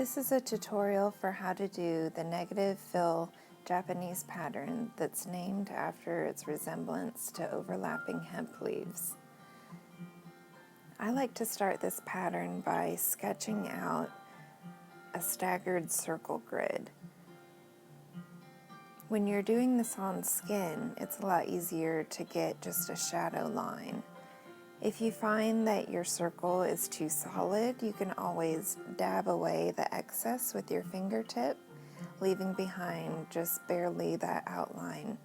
This is a tutorial for how to do the negative fill Japanese pattern that's named after its resemblance to overlapping hemp leaves. I like to start this pattern by sketching out a staggered circle grid. When you're doing this on skin, it's a lot easier to get just a shadow line. If you find that your circle is too solid, you can always dab away the excess with your fingertip, leaving behind just barely that outline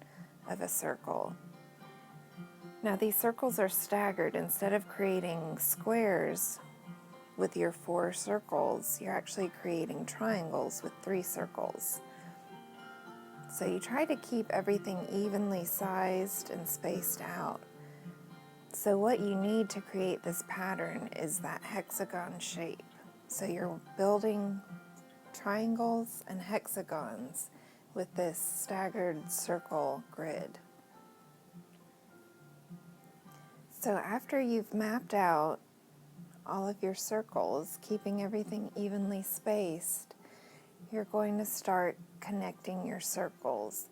of a circle. Now these circles are staggered. Instead of creating squares with your 4 circles, you're actually creating triangles with 3 circles. So you try to keep everything evenly sized and spaced out. So what you need to create this pattern is that hexagon shape. So you're building triangles and hexagons with this staggered circle grid. So after you've mapped out all of your circles, keeping everything evenly spaced, you're going to start connecting your circles.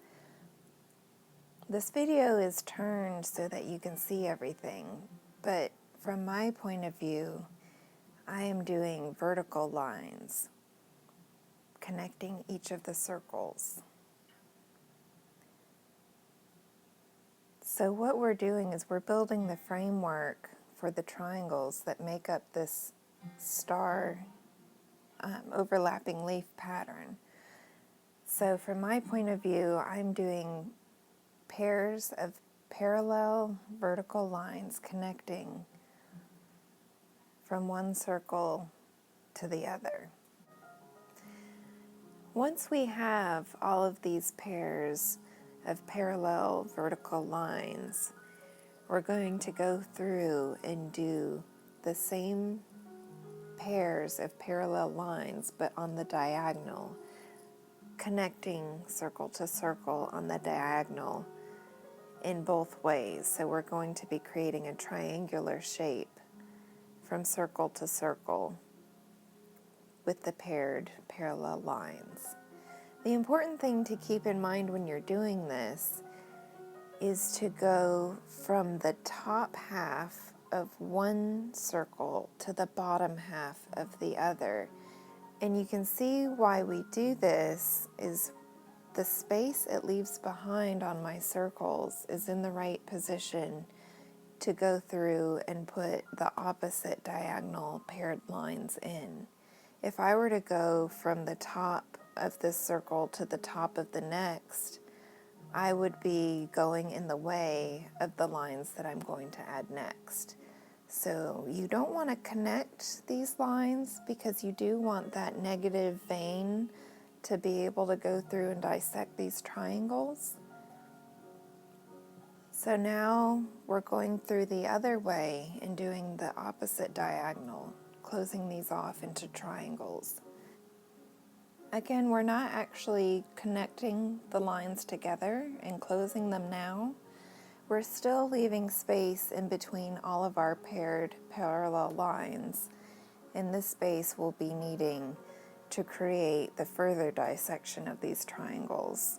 This video is turned so that you can see everything, but from my point of view, I am doing vertical lines, connecting each of the circles. So what we're doing is we're building the framework for the triangles that make up this star overlapping leaf pattern. So from my point of view, I'm doing pairs of parallel vertical lines connecting from one circle to the other. Once we have all of these pairs of parallel vertical lines, we're going to go through and do the same pairs of parallel lines but on the diagonal, connecting circle to circle on the diagonal in both ways. So we're going to be creating a triangular shape from circle to circle with the paired parallel lines. The important thing to keep in mind when you're doing this is to go from the top half of one circle to the bottom half of the other. And you can see why we do this is the space it leaves behind on my circles is in the right position to go through and put the opposite diagonal paired lines in. If I were to go from the top of this circle to the top of the next, I would be going in the way of the lines that I'm going to add next. So you don't want to connect these lines because you do want that negative vein to be able to go through and dissect these triangles. So now we're going through the other way and doing the opposite diagonal, closing these off into triangles. Again, we're not actually connecting the lines together and closing them now. We're still leaving space in between all of our paired parallel lines, and this space we'll be needing to create the further dissection of these triangles.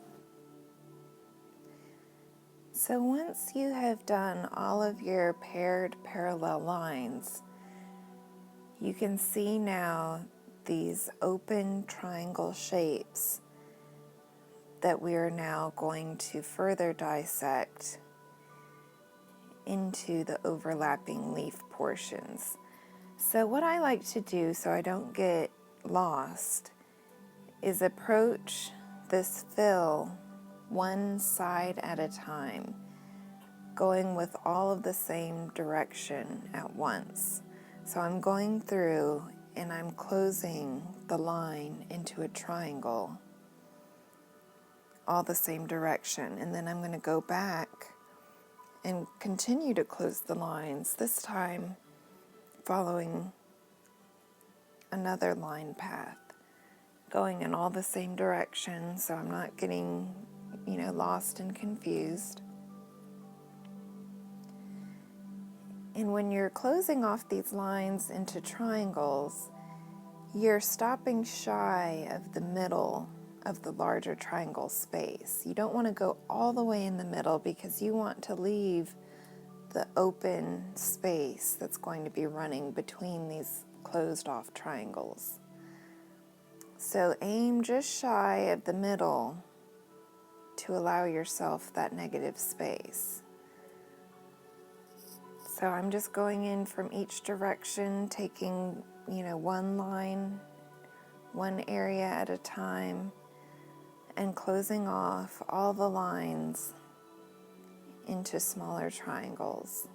So once you have done all of your paired parallel lines, you can see now these open triangle shapes that we are now going to further dissect into the overlapping leaf portions. So what I like to do so I don't get lost is approach this fill one side at a time, going with all of the same direction at once. So I'm going through and I'm closing the line into a triangle, all the same direction, and then I'm going to go back and continue to close the lines, this time following another line path, going in all the same direction so I'm not getting, lost and confused. And when you're closing off these lines into triangles, you're stopping shy of the middle of the larger triangle space. You don't want to go all the way in the middle because you want to leave the open space that's going to be running between these closed off triangles. So aim just shy of the middle to allow yourself that negative space. So I'm just going in from each direction, taking, one line, one area at a time, and closing off all the lines into smaller triangles.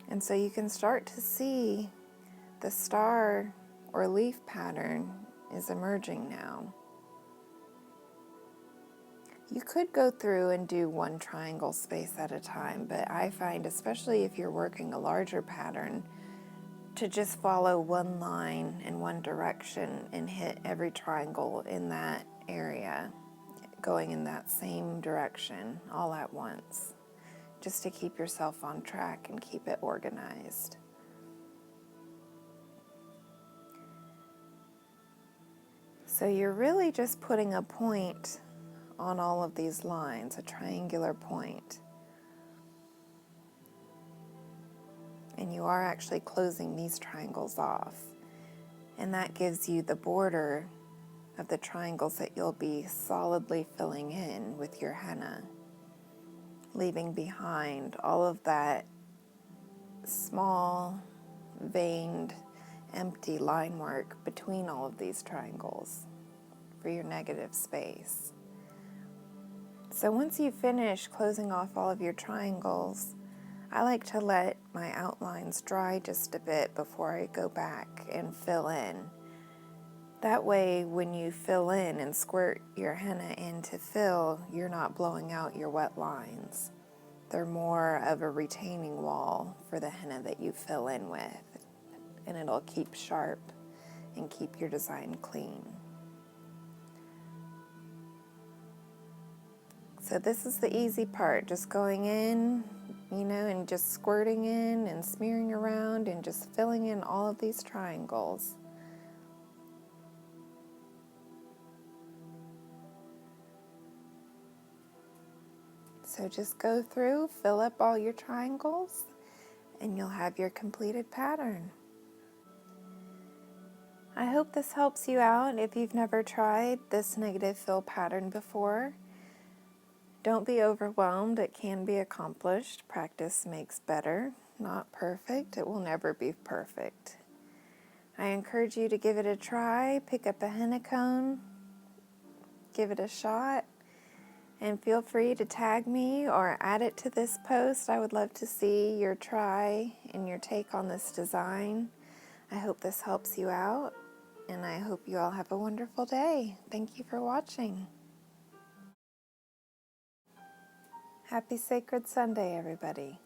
And so you can start to see the star or leaf pattern is emerging now. You could go through and do one triangle space at a time, but I find, especially if you're working a larger pattern, to just follow one line in one direction and hit every triangle in that area, going in that same direction all at once, just to keep yourself on track and keep it organized. So you're really just putting a point on all of these lines, a triangular point. And you are actually closing these triangles off. And that gives you the border of the triangles that you'll be solidly filling in with your henna, leaving behind all of that small, veined, empty line work between all of these triangles for your negative space. So once you finish closing off all of your triangles, I like to let my outlines dry just a bit before I go back and fill in. That way, when you fill in and squirt your henna in to fill, you're not blowing out your wet lines. They're more of a retaining wall for the henna that you fill in with, and it'll keep sharp and keep your design clean. So this is the easy part, just going in, and just squirting in and smearing around and just filling in all of these triangles. So just go through, fill up all your triangles, and you'll have your completed pattern. I hope this helps you out if you've never tried this negative fill pattern before. Don't be overwhelmed, it can be accomplished. Practice makes better. Not perfect, it will never be perfect. I encourage you to give it a try, pick up a henna cone, give it a shot, and feel free to tag me or add it to this post. I would love to see your try and your take on this design. I hope this helps you out, and I hope you all have a wonderful day. Thank you for watching. Happy Sacred Sunday, everybody.